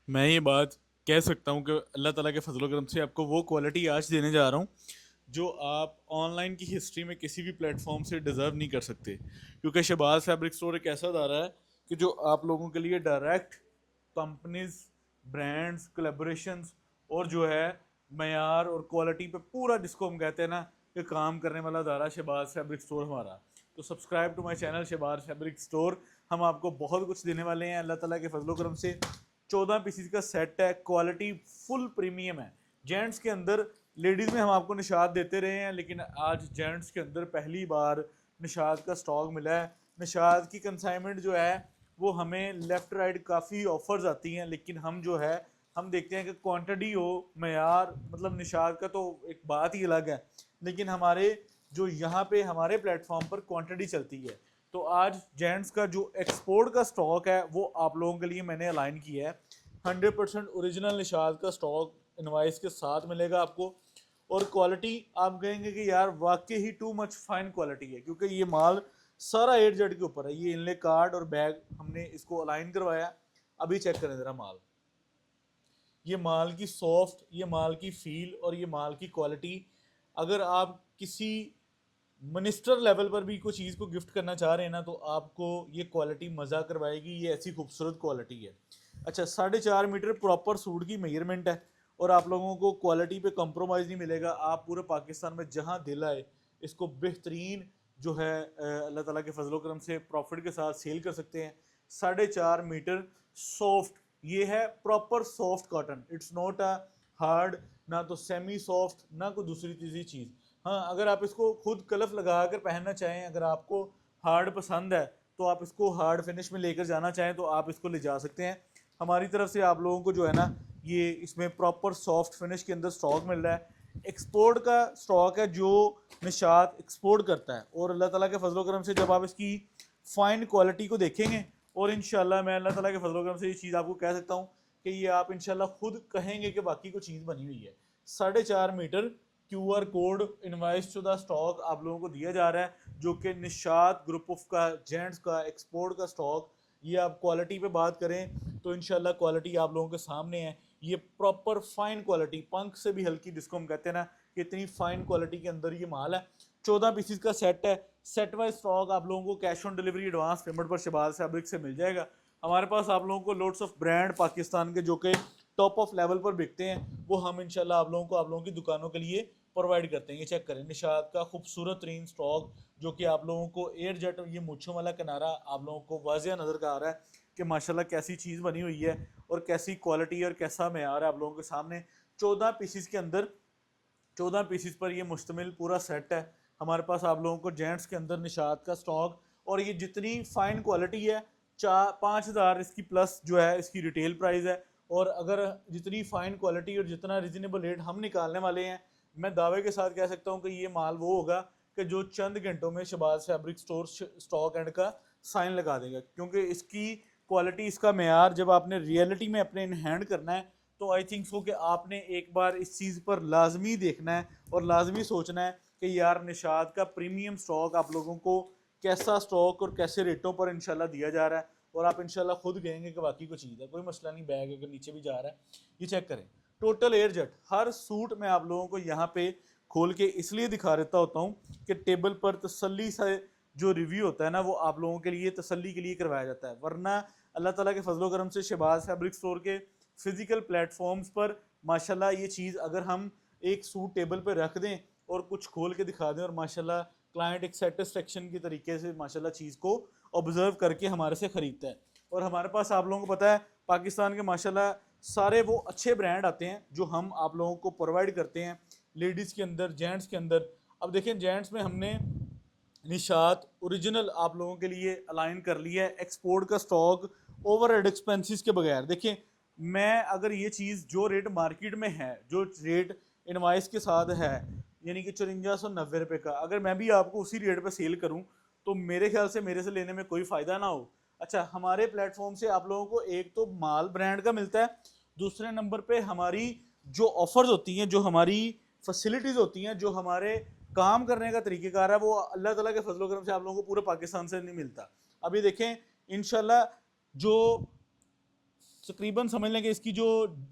मैं ये बात कह सकता हूँ कि अल्लाह ताला के फजल करम से आपको वो क्वालिटी आज देने जा रहा हूँ जो आप ऑनलाइन की हिस्ट्री में किसी भी प्लेटफॉर्म से डिज़र्व नहीं कर सकते, क्योंकि शहबाज फैब्रिक स्टोर एक ऐसा अदारा है कि जो आप लोगों के लिए डायरेक्ट कंपनीज, ब्रांड्स, कोलेबोरेशंस और जो है मयार और क्वालिटी पे पूरा, जिसको हम कहते हैं ना कि काम करने वाला अदारा शहबाज फैब्रिक स्टोर हमारा। तो subscribe to my channel Shahbaz fabric store. हम आपको बहुत कुछ देने वाले हैं अल्लाह ताला के फजलो करम से। 14 पीसीज का सेट है, क्वालिटी फुल प्रीमियम है। जेंट्स के अंदर, लेडीज़ में हम आपको निशात देते रहे हैं, लेकिन आज जेंट्स के अंदर पहली बार निशात का स्टॉक मिला है। निशात की कंसाइनमेंट जो है वो हमें लेफ़्ट राइट काफ़ी ऑफर्स आती हैं, लेकिन हम जो है हम देखते हैं कि क्वांटिटी हो, मयार, मतलब निशात का तो एक बात ही अलग है, लेकिन हमारे जो यहाँ पे हमारे प्लेटफॉर्म पर क्वांटिटी चलती है। तो आज जेंट्स का जो एक्सपोर्ट का स्टॉक है वो आप लोगों के लिए मैंने अलाइन किया है। 100% ओरिजिनल निशात का स्टॉक इनवाइस के साथ मिलेगा आपको। और क्वालिटी आप कहेंगे कि यार वाकई ही टू मच फाइन क्वालिटी है, क्योंकि ये माल सारा एयर जेट के ऊपर है। ये इनले कार्ड और बैग हमने इसको अलाइन करवाया। अभी चेक करें ज़रा माल, ये माल की सॉफ्ट, ये माल की फील और ये माल की क्वालिटी। अगर आप किसी मिनिस्टर लेवल पर भी कोई चीज़ को गिफ्ट करना चाह रहे हैं ना, तो आपको ये क्वालिटी मज़ा करवाएगी। ये ऐसी खूबसूरत क्वालिटी है। अच्छा, 4.5 मीटर प्रॉपर सूट की मेजरमेंट है और आप लोगों को क्वालिटी पे कॉम्प्रोमाइज़ नहीं मिलेगा। आप पूरे पाकिस्तान में जहाँ दिल आए इसको बेहतरीन जो है अल्लाह ताला के फजलो करम से प्रॉफिट के साथ सेल कर सकते हैं। 4.5 मीटर सॉफ्ट, ये है proper soft cotton. It's not a hard, ना तो सेमी सॉफ्ट, ना कोई दूसरी तीसरी चीज़। हाँ, अगर आप इसको खुद कलफ लगा कर पहनना चाहें, अगर आपको हार्ड पसंद है तो आप इसको हार्ड फिनिश में लेकर जाना चाहें तो आप इसको ले जा सकते हैं। हमारी तरफ से आप लोगों को जो है ना, ये इसमें प्रॉपर सॉफ्ट फिनिश के अंदर स्टॉक मिल रहा है। एक्सपोर्ट का स्टॉक है जो निशात एक्सपोर्ट करता है। और अल्लाह ताला के फजलो करम से जब आप इसकी फाइन क्वालिटी को देखेंगे, और इंशाल्लाह मैं अल्लाह ताला के फजलो करम से ये चीज़ आपको कह सकता हूँ कि ये आप इंशाल्लाह खुद कहेंगे कि बाकी कोई चीज़ बनी हुई है। 4.5 मीटर QR कोड इनवाइस शुदा स्टॉक आप लोगों को दिया जा रहा है, जो कि निशात ग्रुप ऑफ का जेंट्स का एक्सपोर्ट का स्टॉक। ये आप क्वालिटी पे बात करें तो इंशाल्लाह क्वालिटी आप लोगों के सामने है। ये प्रॉपर फाइन क्वालिटी, पंख से भी हल्की, जिसको हम कहते हैं ना कि इतनी फाइन क्वालिटी के अंदर ये माल है। 14 पीसीज का सेट है। सेट वाइज स्टॉक आप लोगों को cash on delivery advance payment पर शहबाज फैब्रिक से मिल जाएगा। हमारे पास आप लोगों को लोड्स ऑफ ब्रांड पाकिस्तान के जो कि टॉप ऑफ लेवल पर बिकते हैं, वो हम इंशाल्लाह आप लोगों की दुकानों के लिए प्रोवाइड करते हैं। ये चेक करें, निशात का खूबसूरत तरीन स्टॉक, जो कि आप लोगों को एयर जेट, ये मूछों वाला किनारा आप लोगों को वाजिया नज़र का आ रहा है कि माशाल्लाह कैसी चीज़ बनी हुई है और कैसी क्वालिटी और कैसा मेयार है आप लोगों के सामने। 14 पीसीज के अंदर, 14 पीसीज पर ये मुश्तमिल पूरा सेट है। हमारे पास आप लोगों को जेंट्स के अंदर निशात का स्टॉक, और ये जितनी फाइन क्वालिटी है, 4-5 हज़ार इसकी प्लस जो है इसकी रिटेल प्राइस है। और अगर जितनी फाइन क्वालिटी और जितना रिजनेबल रेट हम निकालने वाले हैं, मैं दावे के साथ कह सकता हूँ कि ये माल वो होगा कि जो चंद घंटों में Shahbaz fabric store stock end का साइन लगा देगा, क्योंकि इसकी क्वालिटी, इसका मेयार जब आपने रियलिटी में अपने इन हैंड करना है तो आई थिंक सो कि आपने एक बार इस चीज़ पर लाजमी देखना है और लाजमी सोचना है कि यार निशात का प्रीमियम स्टॉक आप लोगों को कैसा स्टॉक और कैसे रेटों पर इंशाल्लाह दिया जा रहा है। और आप इंशाल्लाह खुद कहेंगे कि बाकी कोई चीज़ है, कोई मसला नहीं। बैग अगर नीचे भी जा रहा है, ये चेक करें, टोटल एयर जेट। हर सूट में आप लोगों को यहाँ पे खोल के इसलिए दिखा देता होता हूँ कि टेबल पर तसल्ली से जो रिव्यू होता है ना, वो आप लोगों के लिए तसल्ली के लिए करवाया जाता है। वरना अल्लाह ताला के फजलो करम से शहबाज फैब्रिक स्टोर के फिजिकल प्लेटफॉर्म्स पर माशाल्लाह ये चीज़ अगर हम एक सूट टेबल पर रख दें और कुछ खोल के दिखा दें, और माशाल्लाह क्लाइंट एक सेटिस्फेक्शन की तरीके से माशाल्लाह चीज़ को ऑब्जर्व करके हमारे से ख़रीदता है। और हमारे पास आप लोगों को पता है पाकिस्तान के माशाल्लाह सारे वो अच्छे ब्रांड आते हैं जो हम आप लोगों को प्रोवाइड करते हैं, लेडीज़ के अंदर, जेंट्स के अंदर। अब देखें, जेंट्स में हमने निशात ओरिजिनल आप लोगों के लिए अलाइन कर लिया है, एक्सपोर्ट का स्टॉक ओवर हेड एक्सपेंसिस के बगैर। देखिए, मैं अगर ये चीज़ जो रेट मार्केट में है, जो रेट इनवाइस के साथ है, यानी कि 5490 रुपये का, अगर मैं भी आपको उसी रेट पे सेल करूं तो मेरे ख्याल से मेरे से लेने में कोई फ़ायदा ना हो। अच्छा, हमारे प्लेटफॉर्म से आप लोगों को एक तो माल ब्रांड का मिलता है, दूसरे नंबर पे हमारी जो ऑफर्स होती हैं, जो हमारी फैसिलिटीज़ होती हैं, जो हमारे काम करने का तरीक़ेकार है, वो अल्लाह ताला के फजलो करम से आप लोगों को पूरे पाकिस्तान से नहीं मिलता। अभी देखें, इंशाल्लाह जो तकरीबन समझ लें कि इसकी जो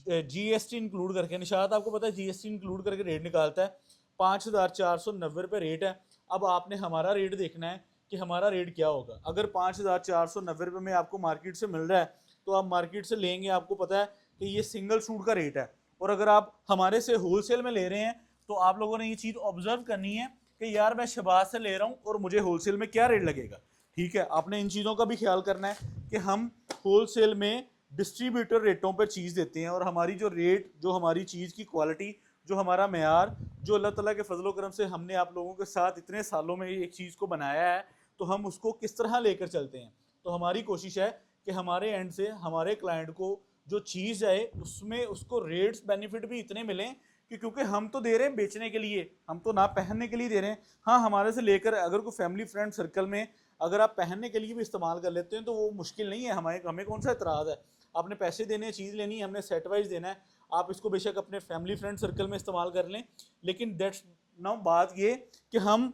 जीएसटी इंक्लूड करके, निशात आपको पता है जीएसटी इंक्लूड करके रेट निकालता है, 5,490 रेट है। अब आपने हमारा रेट देखना है कि हमारा रेट क्या होगा। अगर 5,490 में आपको मार्केट से मिल रहा है तो आप मार्केट से लेंगे, आपको पता है कि ये सिंगल सूट का रेट है। और अगर आप हमारे से होलसेल में ले रहे हैं तो आप लोगों ने ये चीज़ ऑब्जर्व करनी है कि यार मैं शहबाज से ले रहा हूँ और मुझे होलसेल में क्या रेट लगेगा। ठीक है, आपने इन चीज़ों का भी ख्याल करना है कि हम होलसेल में डिस्ट्रीब्यूटर रेटों पर चीज़ देते हैं, और हमारी जो रेट, जो हमारी चीज़ की क्वालिटी, जो हमारा मेयार, जो अल्लाह ताला के फजलो करम से हमने आप लोगों के साथ इतने सालों में एक चीज़ को बनाया है, तो हम उसको किस तरह लेकर चलते हैं। तो हमारी कोशिश है कि हमारे एंड से हमारे क्लाइंट को जो चीज़ आए उसमें उसको रेट्स बेनिफिट भी इतने मिलें कि, क्योंकि हम तो दे रहे हैं बेचने के लिए, हम तो ना पहनने के लिए दे रहे हैं। हाँ, हमारे से लेकर अगर कोई फैमिली फ्रेंड सर्कल में अगर आप पहनने के लिए भी इस्तेमाल कर लेते हैं तो वो मुश्किल नहीं है, हमें कौन सा एतराज़ है। आपने पैसे देने हैं, चीज़ लेनी है, हमने सेट वाइज देना है। आप इसको बेशक अपने फैमिली फ्रेंड सर्कल में इस्तेमाल कर लें, लेकिन दैट्स नाउ बात ये कि हम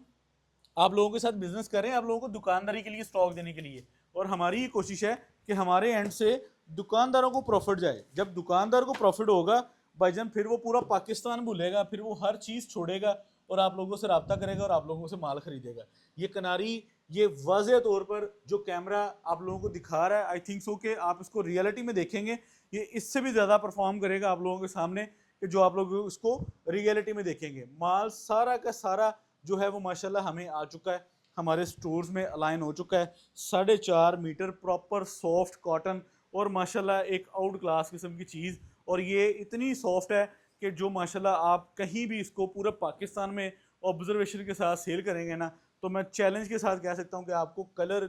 आप लोगों के साथ बिजनेस करें, आप लोगों को दुकानदारी के लिए स्टॉक देने के लिए। और हमारी ये कोशिश है कि हमारे एंड से दुकानदारों को प्रॉफिट जाए। जब दुकानदार को प्रॉफिट होगा भाईजान, फिर वो पूरा पाकिस्तान भूलेगा, फिर वो हर चीज़ छोड़ेगा और आप लोगों से रब्ता करेगा और आप लोगों से माल खरीदेगा। ये कनारी, ये वाज़ेह तौर पर जो कैमरा आप लोगों को दिखा रहा है, आई थिंक सो कि आप इसको रियलिटी में देखेंगे, ये इससे भी ज़्यादा परफॉर्म करेगा आप लोगों के सामने कि जो आप लोग इसको रियलिटी में देखेंगे। माल सारा का सारा जो है वो माशाल्लाह हमें आ चुका है, हमारे स्टोर्स में अलाइन हो चुका है। 4.5 मीटर प्रॉपर सॉफ्ट कॉटन, और माशाल्लाह एक आउट क्लास किस्म की चीज़। और ये इतनी सॉफ्ट है कि जो माशाल्लाह आप कहीं भी इसको पूरे पाकिस्तान में ऑब्जर्वेशन के साथ सेल करेंगे ना, तो मैं चैलेंज के साथ कह सकता हूँ कि आपको कलर,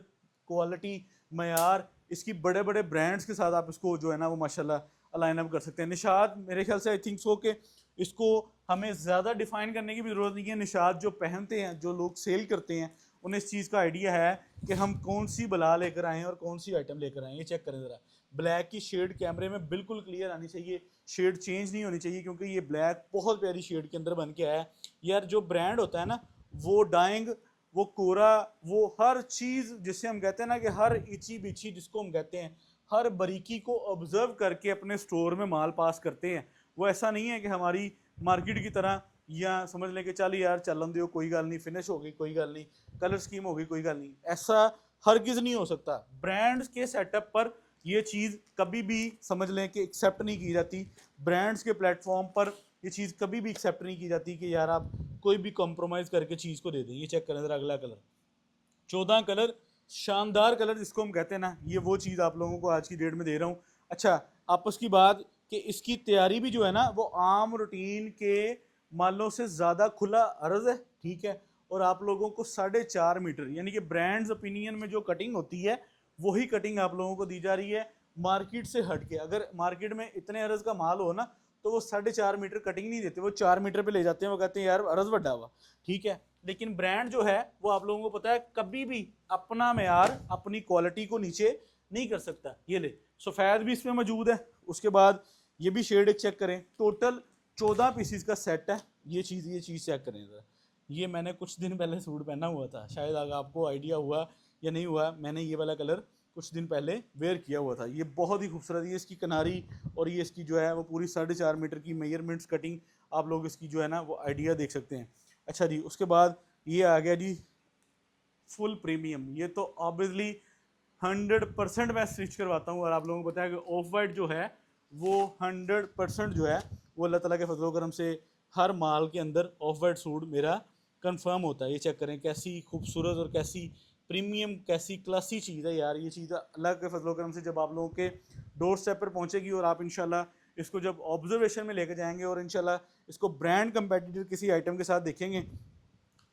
क्वालिटी, मयार, इसकी बड़े बड़े ब्रांड्स के साथ आप इसको जो है ना वो माशाल्लाह अलाइन अप कर सकते हैं। निशात मेरे ख्याल से आई थिंक सो कि इसको हमें ज़्यादा डिफ़ाइन करने की भी ज़रूरत नहीं है। निशात जो पहनते हैं, जो लोग सेल करते हैं, उन्हें इस चीज़ का आइडिया है कि हम कौन सी बला लेकर आएँ और कौन सी आइटम लेकर आएँ। ये चेक करें ज़रा, ब्लैक की शेड कैमरे में बिल्कुल क्लियर आनी चाहिए, शेड चेंज नहीं होनी चाहिए, क्योंकि ये ब्लैक बहुत प्यारी शेड के अंदर बन के आया है। यार जो ब्रांड होता है ना, वो डाइंग, वो कोरा, वो हर चीज़ जिससे हम कहते हैं ना कि हर इची बिची जिसको हम कहते हैं, हर बारीकी को ऑब्जर्व करके अपने स्टोर में माल पास करते हैं। वो ऐसा नहीं है कि हमारी मार्केट की तरह, या समझ लें कि चल यार चलन दो कोई गल नहीं, फिनिश हो गई कोई गल नहीं, कलर स्कीम हो गई कोई गल नहीं, ऐसा हरगिज़ नहीं हो सकता। ब्रांड्स के सेटअप पर ये चीज़ कभी भी समझ लें कि एक्सेप्ट नहीं की जाती। ब्रांड्स के प्लेटफॉर्म पर ये चीज़ कभी भी एक्सेप्ट नहीं की जाती कि यार आप कोई भी कॉम्प्रोमाइज़ करके चीज़ को दे दें। ये चेक करें ज़रा अगला कलर, 14 कलर, शानदार कलर जिसको हम कहते हैं ना, ये वो चीज़ आप लोगों को आज की डेट में दे रहा हूँ। अच्छा, आपस की बात कि इसकी तैयारी भी जो है ना वो आम रूटीन के मालों से ज़्यादा खुला अर्ज है, ठीक है। और आप लोगों को 4.5 मीटर, यानी कि ब्रांड्स ओपिनियन में जो कटिंग होती है वही कटिंग आप लोगों को दी जा रही है, मार्केट से हट के। अगर मार्केट में इतने अर्ज का माल हो ना तो वो 4.5 मीटर कटिंग नहीं देते, वो 4 मीटर पे ले जाते हैं। वो कहते हैं यार अर्ज बड़ा हुआ, ठीक है। लेकिन ब्रांड जो है वो आप लोगों को पता है कभी भी अपना मेयार, अपनी क्वालिटी को नीचे नहीं कर सकता। ये ले, सफ़ेद भी इसमें मौजूद है। उसके बाद ये भी शेड एक चेक करें, टोटल 14 पीसीस का सेट है। ये चीज़ चेक करें ज़रा। ये मैंने कुछ दिन पहले सूट पहना हुआ था, शायद अगर आपको आइडिया हुआ या नहीं हुआ, मैंने ये वाला कलर कुछ दिन पहले वेयर किया हुआ था। ये बहुत ही खूबसूरत है, इसकी किनारी और ये इसकी जो है वो पूरी 4.5 मीटर की मेजरमेंट्स कटिंग, आप लोग इसकी जो है ना वो आइडिया देख सकते हैं। अच्छा जी, उसके बाद ये आ गया जी फुल प्रीमियम। ये तो ऑब्वियसली 100% मैं स्टिच करवाता हूँ, और आप लोगों को पता है कि ऑफ वाइट जो है वो 100% जो है वो अल्लाह ताला के फजल करम से हर माल के अंदर ऑफ वाइट सूट मेरा कंफर्म होता है। ये चेक करें कैसी खूबसूरत और कैसी प्रीमियम, कैसी क्लासी चीज़ है यार। ये चीज़ अल्लाह के फजल करम से जब आप लोगों के डोर स्टेप पर पहुँचेगी और आप इंशाल्लाह इसको जब ऑब्जर्वेशन में लेके जाएंगे और इंशाल्लाह इसको ब्रांड कंपेटिटर किसी आइटम के साथ देखेंगे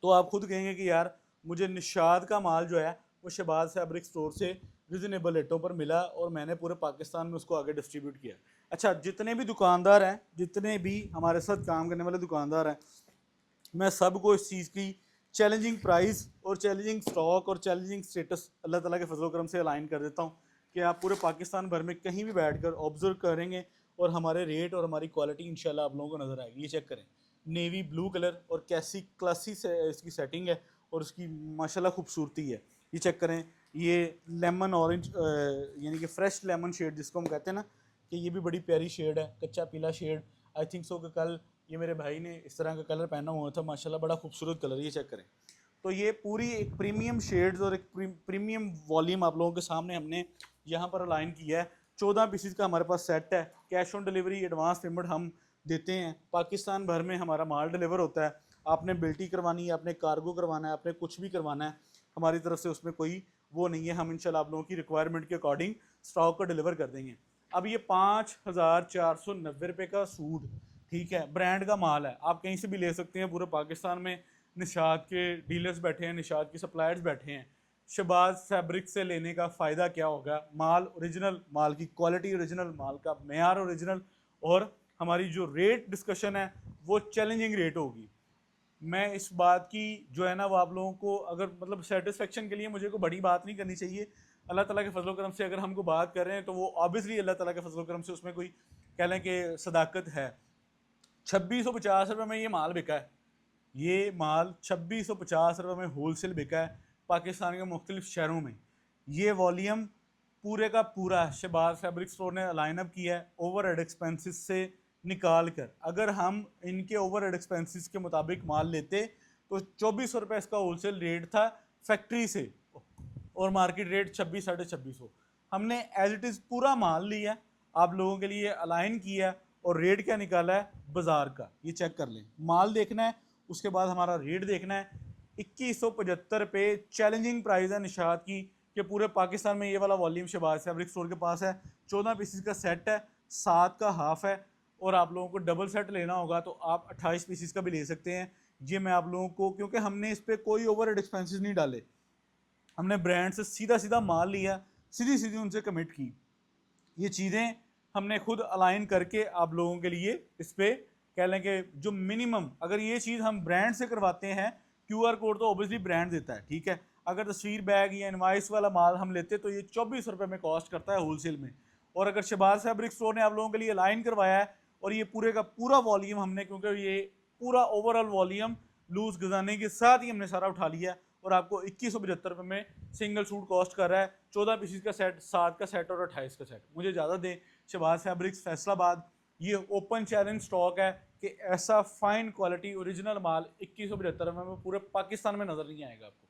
तो आप खुद कहेंगे कि यार मुझे निशाद का माल जो है वो शहबाज फैब्रिक स्टोर से रिजनेबल रेटों पर मिला और मैंने पूरे पाकिस्तान में उसको आगे डिस्ट्रीब्यूट किया। अच्छा, जितने भी दुकानदार हैं, जितने भी हमारे साथ काम करने वाले दुकानदार हैं, मैं सबको इस चीज़ की चैलेंजिंग प्राइस और चैलेंजिंग स्टॉक और चैलेंजिंग स्टेटस अल्लाह ताला के फजल करम से अलाइन कर देता हूँ कि आप पूरे पाकिस्तान भर में कहीं भी बैठ कर ऑब्जर्व करेंगे और हमारे रेट और हमारी क्वालिटी इंशाल्लाह आप लोगों को नज़र आएगी। ये चेक करें, नेवी ब्लू कलर और कैसी क्लासी से इसकी सेटिंग है और उसकी माशाल्लाह खूबसूरती है। ये चेक करें, ये लेमन ऑरेंज यानी कि फ्रेश लेमन शेड जिसको हम कहते हैं ना, कि ये भी बड़ी प्यारी शेड है, कच्चा पीला शेड। आई थिंक सो कि कल ये मेरे भाई ने इस तरह का कलर पहना हुआ था, माशाल्लाह बड़ा खूबसूरत कलर, ये चेक करें। तो ये पूरी एक प्रीमियम शेड्स और एक प्रीमियम वॉल्यूम आप लोगों के सामने हमने यहाँ पर अलाइन किया है। 14 पीसीज का हमारे पास सेट है। Cash on delivery advance payment हम देते हैं। पाकिस्तान भर में हमारा माल डिलीवर होता है। आपने बिल्टी करवानी है, आपने कार्गो करवाना है, आपने कुछ भी करवाना है, हमारी तरफ से उसमें कोई वो नहीं है। हम इंशाल्लाह आप लोगों की रिक्वायरमेंट के अकॉर्डिंग स्टॉक को डिलीवर कर देंगे। अब ये 5,490 रुपये का सूट, ठीक है, ब्रांड का माल है, आप कहीं से भी ले सकते हैं। पूरे पाकिस्तान में निशात के डीलर्स बैठे हैं, निशात के सप्लायर्स बैठे हैं। शबाज फैब्रिक से लेने का फ़ायदा क्या होगा? माल ओरिजिनल, माल की क्वालिटी ओरिजिनल, माल का मेयार ओरिजिनल, और हमारी जो रेट डिस्कशन है वो चैलेंजिंग रेट होगी। मैं इस बात की जो है ना वो आप लोगों को अगर मतलब सेटिस्फेक्शन के लिए मुझे कोई बड़ी बात नहीं करनी चाहिए। अल्लाह ताला के फजल करम से अगर हमको बात कर रहे हैं तो वो ऑब्वियसली अल्लाह ताला के फजल करम से उसमें कोई कह लें कि सदाकत है। 2650 रुपये में ये माल बिका है। ये माल 2650 रुपये में होलसेल बिका है पाकिस्तान के मुख्तलिफ शहरों में। ये वॉल्यूम पूरे का पूरा शबाज फैब्रिक स्टोर ने लाइनअप किया है ओवर हेड एक्सपेंसिस से निकाल कर। अगर हम इनके ओवर हेड एक्सपेंसिस के मुताबिक माल लेते तो 2400 रुपये इसका होलसेल रेट था फैक्ट्री से, और मार्केट रेट 26 साढ़े 2600। हमने एज इट इज़ पूरा माल लिया, आप लोगों के लिए अलाइन किया, और रेट क्या निकाला है बाज़ार का, ये चेक कर लें। माल देखना है, उसके बाद हमारा रेट देखना है। 2175 रुपये चैलेंजिंग प्राइस है निशात की, कि पूरे पाकिस्तान में ये वाला वॉल्यूम शबाज फैब्रिक स्टोर के पास है। 14 पीसीज का सेट है, 7 का हाफ है, और आप लोगों को डबल सेट लेना होगा तो आप 28 पीसीज का भी ले सकते हैं। ये मैं आप लोगों को, क्योंकि हमने इस पर कोई ओवर हेड एक्सपेंसिस नहीं डाले, हमने ब्रांड से सीधा सीधा माल लिया, सीधी सीधी उनसे कमिट की। ये चीज़ें हमने खुद अलाइन करके आप लोगों के लिए इस पर कह लें कि जो मिनिमम, अगर ये चीज़ हम ब्रांड से करवाते हैं, क्यूआर कोड तो ऑब्वियसली ब्रांड देता है, ठीक है। अगर तस्वीर बैग या इनवाइस वाला माल हम लेते तो ये 2400 रुपये में कॉस्ट करता है होलसेल में। और अगर शबाज फैब्रिक स्टोर ने आप लोगों के लिए अलाइन करवाया है, और ये पूरे का पूरा वॉल्यूम हमने, क्योंकि ये पूरा ओवरऑल वॉल्यूम लूज गजाने के साथ ही हमने सारा उठा लिया, और आपको 2175 रुपये में सिंगल सूट कॉस्ट कर रहा है। 14 पीसीज का सेट, 7 का सेट और 28 का सेट। मुझे ज़्यादा दें, शबाज फैब्रिक्स फैसलाबाद, ये ओपन चैलेंज स्टॉक है कि ऐसा फाइन क्वालिटी ओरिजिनल माल 2175 रुपये में पूरे पाकिस्तान में नज़र नहीं आएगा आपको।